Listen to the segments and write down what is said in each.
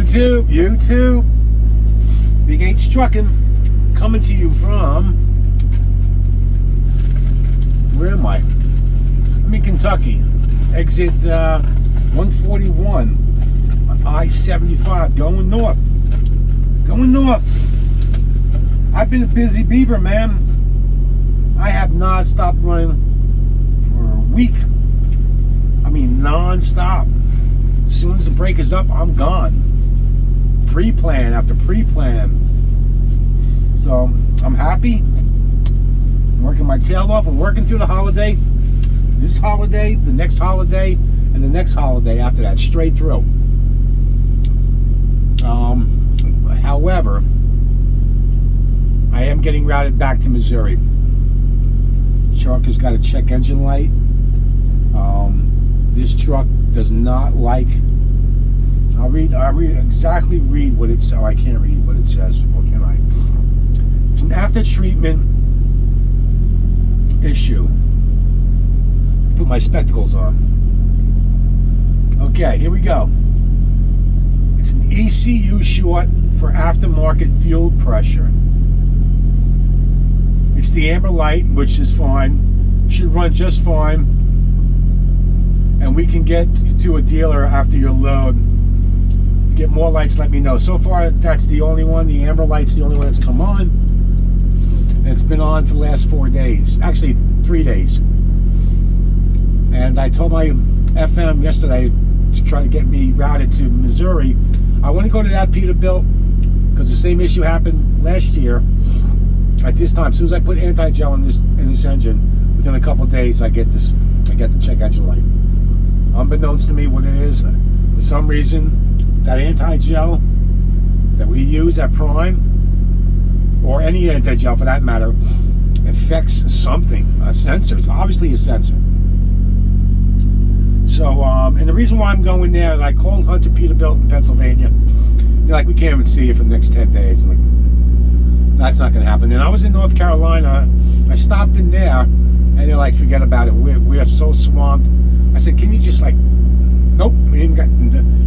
YouTube, BigH Trucking, coming to you from, where am I? I'm in Kentucky, exit 141 on I-75, going north. I've been a busy beaver, man. I have not stopped running for a week. I mean, non-stop. As soon as the break is up, I'm gone. Pre-plan after pre-plan. So I'm happy. I'm working my tail off. I'm working through the holiday. This holiday, the next holiday, and the next holiday after that, straight through. However, I am getting routed back to Missouri. Truck has got a check engine light. This truck does not like. I'll read exactly what it's. Oh, I can't read what it says. Or can I? It's an after treatment issue. Put my spectacles on. Okay, here we go. It's an ECU short for aftermarket fuel pressure. It's the amber light, which is fine. Should run just fine. And we can get to a dealer after your load. Get more lights, let me know. So far, that's the only one. The amber light's the only one that's come on. And it's been on for the last 4 days. Actually, 3 days. And I told my FM yesterday to try to get me routed to Missouri. I want to go to that Peterbilt because the same issue happened last year at this time. As soon as I put anti-gel in this engine, within a couple of days, I get the check engine light. Unbeknownst to me what it is, for some reason, that anti-gel that we use at Prime, or any anti-gel for that matter, affects something, a sensor. It's obviously a sensor. So, and the reason why I'm going there, I called Hunter Peterbilt in Pennsylvania. They're like, we can't even see you for the next 10 days. I'm like, that's not going to happen. And I was in North Carolina. I stopped in there, and they're like, forget about it. We are so swamped. I said, can you just nope.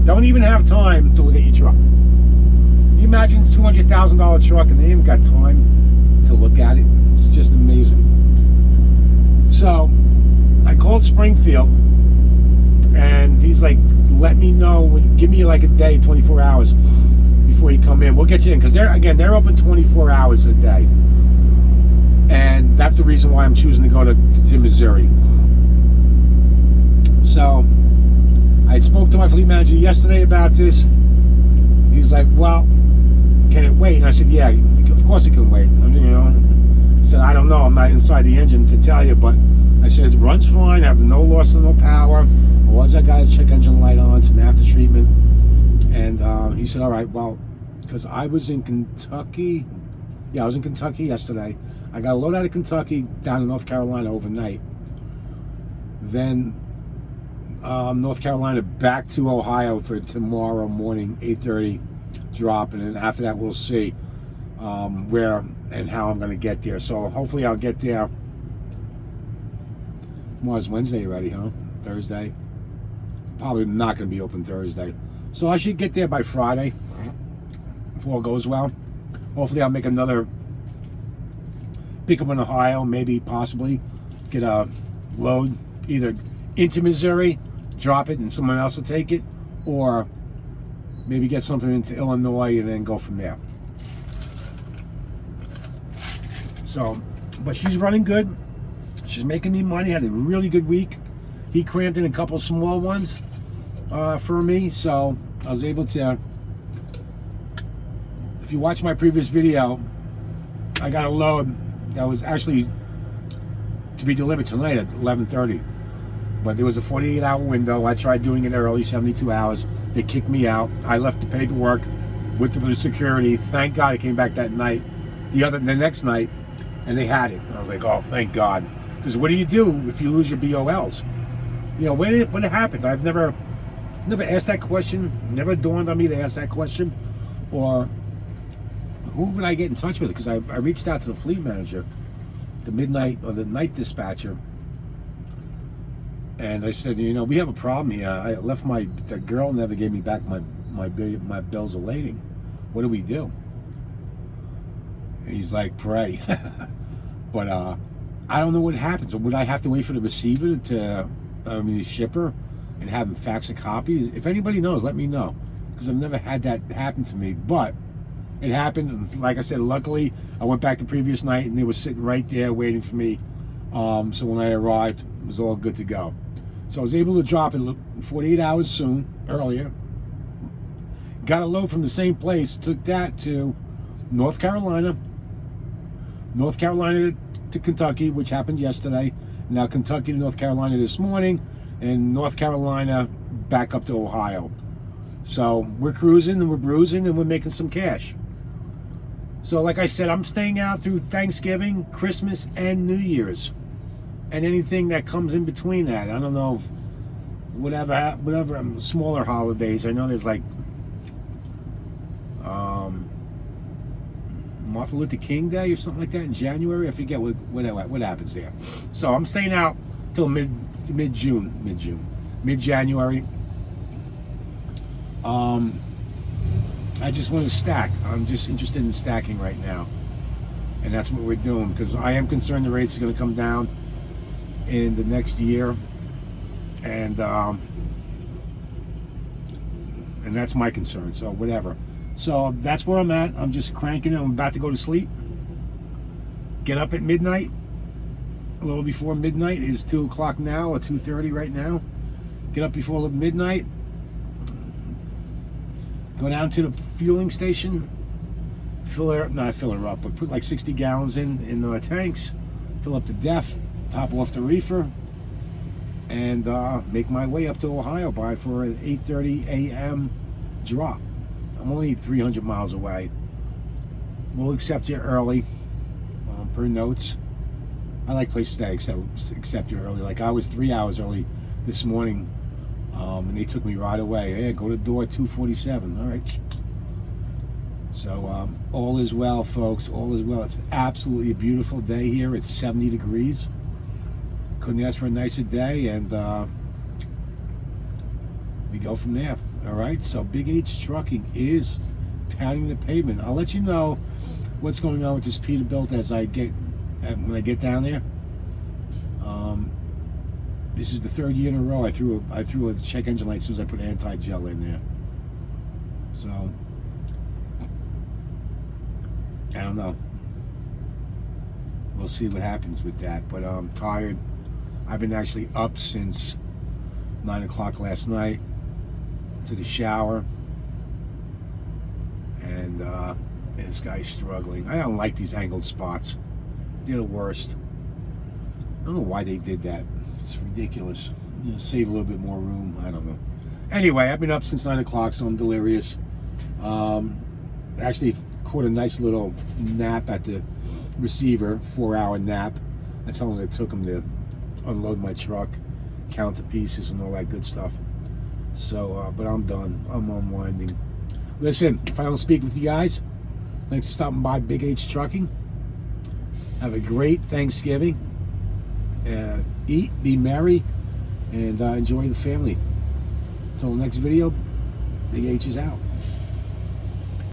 Don't even have time to look at your truck. You imagine it's a $200,000 truck, and they ain't got time to look at it. It's just amazing. So, I called Springfield. And he's like, let me know, give me like a day, 24 hours before you come in. We'll get you in. Because they're open 24 hours a day. And that's the reason why I'm choosing to go to Missouri. So, I spoke to my fleet manager yesterday about this. He's like, well, can it wait? And I said, yeah, of course it can wait. I mean, I said, I don't know. I'm not inside the engine to tell you. But I said, it runs fine. I have no loss of no power. Once I got his check engine light on, it's an after treatment. And he said, all right, well, because I was in Kentucky. Yeah, I was in Kentucky yesterday. I got a load out of Kentucky down in North Carolina overnight. Then North Carolina back to Ohio for tomorrow morning, 8:30 drop. And then after that, we'll see where and how I'm going to get there. So hopefully I'll get there. Tomorrow's Wednesday already, huh? Thursday. Probably not going to be open Thursday. So I should get there by Friday if all goes well. Hopefully I'll make another pick up in Ohio, maybe possibly get a load either into Missouri, drop it and someone else will take it, or maybe get something into Illinois and then go from there. So, but she's running good. She's making me money. Had a really good week. He cramped in a couple small ones for me, so I was able to. If you watch my previous video, I got a load that was actually to be delivered tonight at 11:30, but there was a 48-hour window. I tried doing it early, 72 hours. They kicked me out. I left the paperwork with the security. Thank God I came back that night, the next night, and they had it. And I was like, oh, thank God. Because what do you do if you lose your BOLs? You know, when it happens, I've never asked that question. Never dawned on me to ask that question. Or who would I get in touch with? Because I reached out to the fleet manager, the night dispatcher, and I said, you know, we have a problem here. The girl never gave me back my my bills are waiting. What do we do? And he's like, pray. But I don't know what happens. Would I have to wait for the receiver the shipper, and have him fax a copy? If anybody knows, let me know, because I've never had that happen to me. But it happened, and like I said, luckily I went back the previous night and they were sitting right there waiting for me. So when I arrived, it was all good to go. So I was able to drop it 48 hours earlier. Got a load from the same place, took that to North Carolina to Kentucky, which happened yesterday. Now Kentucky to North Carolina this morning, and North Carolina back up to Ohio. So we're cruising and we're bruising and we're making some cash. So like I said, I'm staying out through Thanksgiving, Christmas, and New Year's, and anything that comes in between that. I don't know, whatever smaller holidays. I know there's like Martin Luther King Day or something like that in January. I forget what happens there. So I'm staying out till mid-January. I just want to stack. I'm just interested in stacking right now, and that's what we're doing, because I am concerned the rates are going to come down in the next year, and that's my concern. So whatever. So that's where I'm at. I'm just cranking it. I'm about to go to sleep. Get up at midnight. A little before midnight. It's 2 o'clock now, or 2:30 right now. Get up before midnight. Go down to the fueling station. Not fill her up, but put like 60 gallons in the tanks. Fill up the DEF. Top off the reefer. And make my way up to Ohio for an 8:30 a.m. drop. I'm only 300 miles away. We'll accept you early, per notes. I like places that accept you early. Like I was 3 hours early this morning, and they took me right away. Hey, go to door 247. All right. So all is well, folks. All is well. It's absolutely a beautiful day here. It's 70 degrees. Couldn't ask for a nicer day, and we go from there. All right, so BigH Trucking is pounding the pavement. I'll let you know what's going on with this Peterbilt when I get down there. This is the third year in a row I threw a check engine light as soon as I put anti-gel in there. So I don't know. We'll see what happens with that. But I'm tired. I've been actually up since 9 o'clock last night. Took a shower, and this guy's struggling. I don't like these angled spots. They're the worst. I don't know why they did that. It's ridiculous. Save a little bit more room. I don't know. Anyway, I've been up since 9 o'clock, so I'm delirious. Actually caught a nice little nap at the receiver, 4-hour nap. That's how long it took him to unload my truck, count the pieces, and all that good stuff. So, but I'm done. I'm unwinding. Listen, if I don't speak with you guys, thanks for stopping by BigH Trucking. Have a great Thanksgiving. Eat, be merry, and enjoy the family. Until the next video, BigH is out.